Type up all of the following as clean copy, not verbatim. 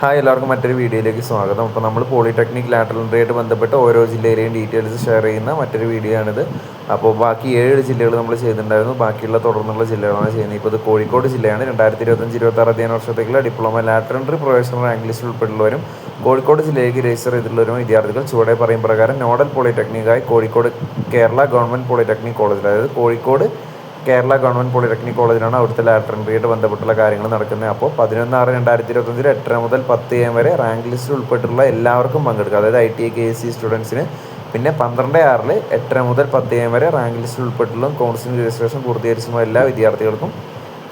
Hi, എല്ലാവർക്കും മറ്റൊരു വീഡിയോയിലേക്ക് സ്വാഗതം. അപ്പോൾ നമ്മൾ പോളിടെക്നിക് ലാറ്ററൽ എൻട്രിയായിട്ട് ബന്ധപ്പെട്ട് ഓരോ ജില്ലയിലെയും ഡീറ്റെയിൽസ് ഷെയർ ചെയ്യുന്ന മറ്റൊരു വീഡിയോ ആണിത്. അപ്പോൾ ബാക്കി 7 ജില്ലകൾ നമ്മൾ ചെയ്തിട്ടുണ്ടായിരുന്നു. ബാക്കിയുള്ള തുടർന്നുള്ള ജില്ലകളാണ് ചെയ്യുന്നത്. ഇപ്പോൾ ഇത് കോഴിക്കോട് ജില്ലയാണ്. 2025-26 അധ്യയന വർഷത്തേക്കുള്ള diploma lateral entry professional rank ലിസ്റ്റിൽ ഉൾപ്പെട്ടുള്ളവരും കോഴിക്കോട് ജില്ലയിലേക്ക് രജിസ്റ്റർ ചെയ്തിട്ടുള്ളവരും വിദ്യാർത്ഥികൾ ചുവടെ പറയും പ്രകാരം നോഡൽ പോളിടെക്നിക്കായി കോഴിക്കോട് കേരള ഗവൺമെൻറ് പോളിടെക്നിക് കോളേജിൽ, അതായത് കോഴിക്കോട് കേരള ഗവൺമെൻറ് പോളിടെക്നിക് കോളേജിലാണ് അവിടുത്തെ ലാറ്ററൽ എൻട്രിയായിട്ട് ബന്ധപ്പെട്ടുള്ള കാര്യങ്ങൾ നടക്കുന്നത്. അപ്പോൾ 11/6/2025 8:30 മുതൽ 10 AM വരെ റാങ്ക് ലിസ്റ്റിൽ ഉൾപ്പെട്ടുള്ള എല്ലാവർക്കും പങ്കെടുക്കാം. അതായത് ITI KSC സ്റ്റുഡൻസിന്. പിന്നെ 12/6 8:30 മുതൽ 10 AM വരെ റാങ്ക് ലിസ്റ്റിൽ ഉൾപ്പെട്ടുള്ള കൗൺസിലിംഗ് രജിസ്ട്രേഷൻ പൂർത്തീകരിച്ചുള്ള എല്ലാ വിദ്യാർത്ഥികൾക്കും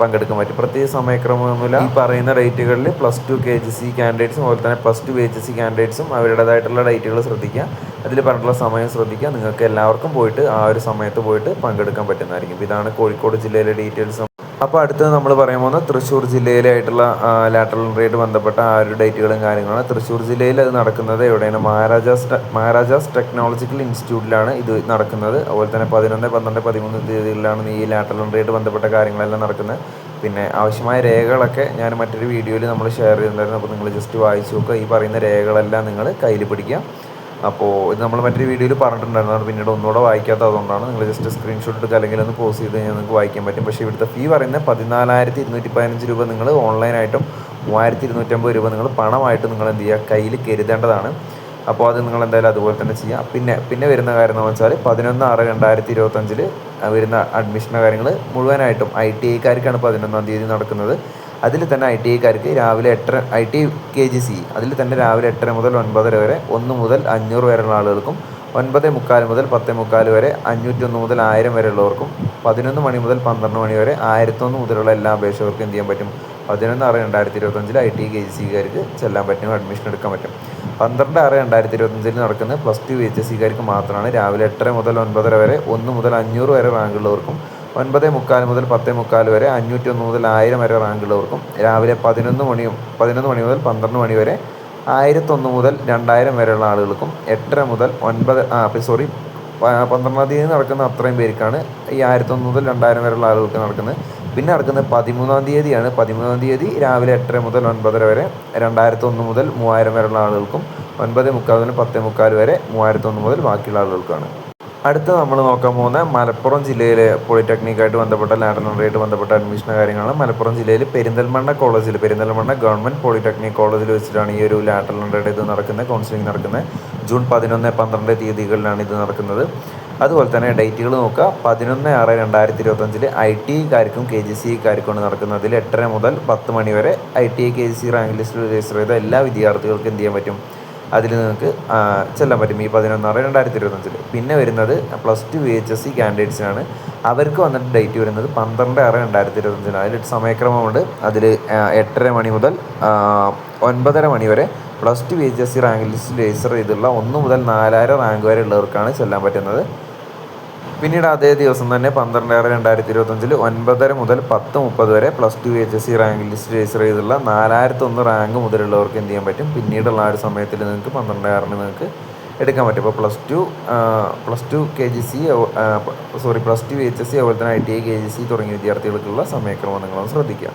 പങ്കെടുക്കാൻ പറ്റും. പ്രത്യേക സമയക്രമമൊന്നുമില്ല. ഈ പറയുന്ന ഡേറ്റുകളിൽ +2 KGC കാൻഡിഡേറ്റ്സും അതുപോലെ തന്നെ +2 HSC കാൻഡിഡേറ്റ്സും അവരുടേതായിട്ടുള്ള ഡേറ്റുകൾ ശ്രദ്ധിക്കുക. അതിൽ പറഞ്ഞിട്ടുള്ള സമയം ശ്രദ്ധിക്കുക. നിങ്ങൾക്ക് എല്ലാവർക്കും പോയിട്ട് ആ ഒരു സമയത്ത് പോയിട്ട് പങ്കെടുക്കാൻ പറ്റുന്നതായിരിക്കും. ഇതാണ് കോഴിക്കോട് ജില്ലയിലെ ഡീറ്റെയിൽസ്. അപ്പോൾ അടുത്തത് നമ്മൾ പറയാൻ പോകുന്നത് തൃശ്ശൂർ ജില്ലയിലായിട്ടുള്ള ലാറ്ററൽ എൻട്രിയായിട്ട് ബന്ധപ്പെട്ട ആ ഒരു ഡേറ്റുകളും കാര്യങ്ങളാണ്. തൃശ്ശൂർ ജില്ലയിൽ അത് നടക്കുന്നത് എവിടെയാണ്? മഹാരാജാസ് ടെക്നോളജിക്കൽ ഇൻസ്റ്റിറ്റ്യൂട്ടിലാണ് ഇത് നടക്കുന്നത്. അതുപോലെ തന്നെ 11, 12, 13 തീയതികളിലാണ് ഈ ലാറ്ററൽ എൻട്രിയായിട്ട് ബന്ധപ്പെട്ട കാര്യങ്ങളെല്ലാം നടക്കുന്നത്. പിന്നെ ആവശ്യമായ രേഖകളൊക്കെ ഞാൻ മറ്റൊരു വീഡിയോയിൽ നമ്മൾ ഷെയർ ചെയ്തിട്ടുണ്ടായിരുന്നു. അപ്പോൾ നിങ്ങൾ ജസ്റ്റ് വായിച്ച് നോക്കുക. ഈ പറയുന്ന രേഖകളെല്ലാം നിങ്ങൾ കയ്യിൽ പിടിക്കുക. അപ്പോൾ ഇത് നമ്മൾ മറ്റൊരു വീഡിയോയിൽ പറഞ്ഞിട്ടുണ്ടായിരുന്നു. അത് പിന്നീട് ഒന്നുകൂടെ വായിക്കാത്തതുകൊണ്ടാണ്. നിങ്ങൾ ജസ്റ്റ് സ്ക്രീൻഷോട്ട് എടുക്കുക, അല്ലെങ്കിൽ ഒന്ന് പോസ് ചെയ്ത് കഴിഞ്ഞാൽ നിങ്ങൾക്ക് വായിക്കാൻ പറ്റും. പക്ഷേ ഇവിടുത്തെ ഫീ പറയുന്നത് 14,215 രൂപ നിങ്ങൾ ഓൺലൈനായിട്ടും 3,250 രൂപ നിങ്ങൾ പണമായിട്ട് നിങ്ങൾ എന്ത് ചെയ്യുക, കയ്യിൽ കരുതേണ്ടതാണ്. അപ്പോൾ അത് നിങ്ങൾ എന്തായാലും അതുപോലെ തന്നെ ചെയ്യാം. പിന്നെ വരുന്ന കാര്യം എന്ന് വെച്ചാൽ 11/6/2025 വരുന്ന അഡ്മിഷൻ്റെ കാര്യങ്ങൾ മുഴുവനായിട്ടും ITIക്കാർക്കാണ് 11-ാം തീയതി നടക്കുന്നത്. അതിൽ തന്നെ ITIക്കാർക്ക് രാവിലെ 8:30 ITI KGC അതിൽ തന്നെ രാവിലെ 8:30 മുതൽ 9:30 വരെ 1 മുതൽ 500 വരെയുള്ള ആളുകൾക്കും, 9:45 മുതൽ 10:45 വരെ 501 മുതൽ 1000 വരെയുള്ളവർക്കും, 11 മണി മുതൽ 12 മണി വരെ 1001 മുതലുള്ള എല്ലാ അപേക്ഷകർക്കും എന്ത് ചെയ്യാൻ പറ്റും? 11/6/2025 ITI KGCക്കാർക്ക് ചെല്ലാൻ പറ്റും, അഡ്മിഷൻ എടുക്കാൻ പറ്റും. 12/6/2025 നടക്കുന്ന +2 HSCക്കാർക്ക് മാത്രമാണ് രാവിലെ 8:30 മുതൽ 9:30 വരെ 1 മുതൽ 500 വരെ റാങ്കുള്ളവർക്കും, 9:45 മുതൽ 10:45 വരെ 501 മുതൽ 1000 വരെ റാങ്കുള്ളവർക്കും, രാവിലെ 11 മണി മുതൽ 12 മണി വരെ 1001 മുതൽ 2000 വരെയുള്ള ആളുകൾക്കും, 8:30 മുതൽ 12-ാം തീയതി നടക്കുന്ന അത്രയും പേർക്കാണ് ഈ 1001 മുതൽ 2000 വരെയുള്ള ആളുകൾക്ക് നടക്കുന്നത്. പിന്നെ നടക്കുന്നത് 13-ാം തീയതിയാണ്. 13-ാം തീയതി രാവിലെ 8:30 മുതൽ 9:30 വരെ 2001 മുതൽ 3000 വരെയുള്ള ആളുകൾക്കും, 9:45 മുതൽ 10:45 വരെ 3001 മുതൽ ബാക്കിയുള്ള ആളുകൾക്കാണ്. അടുത്ത നമ്മൾ നോക്കാൻ പോകുന്ന മലപ്പുറം ജില്ലയിലെ പോളിടെക്നിക്കായിട്ട് ബന്ധപ്പെട്ട ലാറ്ററൽ എൻട്രിയായിട്ട് ബന്ധപ്പെട്ട അഡ്മിഷൻ്റെ കാര്യങ്ങളാണ്. മലപ്പുറം ജില്ലയിൽ പെരിന്തൽമണ്ണ ഗവൺമെൻറ് പോളിടെക്നിക് കോളേജിൽ വെച്ചിട്ടാണ് ഈ ഒരു ലാറ്ററൽ എൻട്രിയുടെ ഇത് നടക്കുന്നത്, കൗൺസിലിംഗ് നടക്കുന്നത്. ജൂൺ 11, 12 തീയതികളിലാണ് ഇത് നടക്കുന്നത്. അതുപോലെ തന്നെ ഡേറ്റുകൾ നോക്കുക. 11/6/2025 ITIക്കാർക്കും KGCക്കാർക്കുമാണ് നടക്കുന്നത്. അതിൽ 8:30 മുതൽ 10 മണി വരെ ITI KGC റാങ്ക് ലിസ്റ്റിൽ രജിസ്റ്റർ ചെയ്ത എല്ലാ വിദ്യാർത്ഥികൾക്കും എന്ത് ചെയ്യാൻ പറ്റും? അതിൽ നിങ്ങൾക്ക് ചെല്ലാൻ പറ്റും ഈ 11/6/2025. പിന്നെ വരുന്നത് +2 HSC കാൻഡിഡേറ്റ്സിനാണ്. അവർക്ക് വന്നിട്ട് ഡേറ്റ് വരുന്നത് 12/6/2025. അതിൽ സമയക്രമമുണ്ട്. അതിൽ 8:30 മണി മുതൽ 9:30 മണി വരെ +2 HSC റാങ്ക് ലിസ്റ്റിൽ രജിസ്റ്റർ ചെയ്തിട്ടുള്ള 1 മുതൽ 4000 റാങ്ക് വരെ ഉള്ളവർക്കാണ് ചെല്ലാൻ പറ്റുന്നത്. പിന്നീട് അതേ ദിവസം തന്നെ 12/6/2025 9:30 മുതൽ 10:30 വരെ +2 HSC റാങ്ക് ലിസ്റ്റ് രജിസ്റ്റർ ചെയ്തുള്ള 4001 റാങ്ക് മുതലുള്ളവർക്ക് എന്ത് ചെയ്യാൻ പറ്റും? പിന്നീടുള്ള ആ ഒരു സമയത്തിൽ നിങ്ങൾക്ക് 12/6 നിങ്ങൾക്ക് എടുക്കാൻ പറ്റും. ഇപ്പോൾ +2 KGC +2 HSC അതുപോലെ തന്നെ ITI KGC തുടങ്ങിയ വിദ്യാർത്ഥികൾക്കുള്ള സമയക്രമം നിങ്ങളൊന്ന് ശ്രദ്ധിക്കുക.